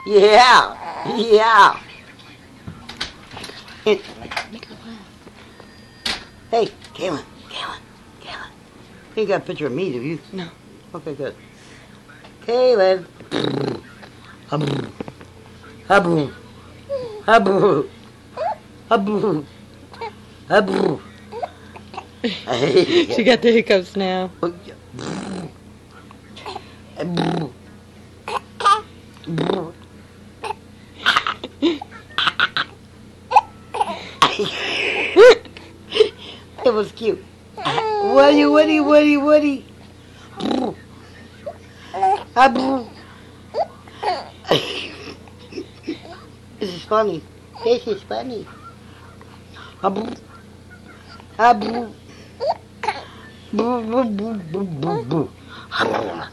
Yeah. Yeah. It, hey, Kaylan. You got a picture of me, do you? No. Okay, good. Kaylan. Habu. Habu. Habu. Habu. She got the hiccups now. It was cute. Woody. This is funny. This is funny. Abu. Abu. Boo. Habla.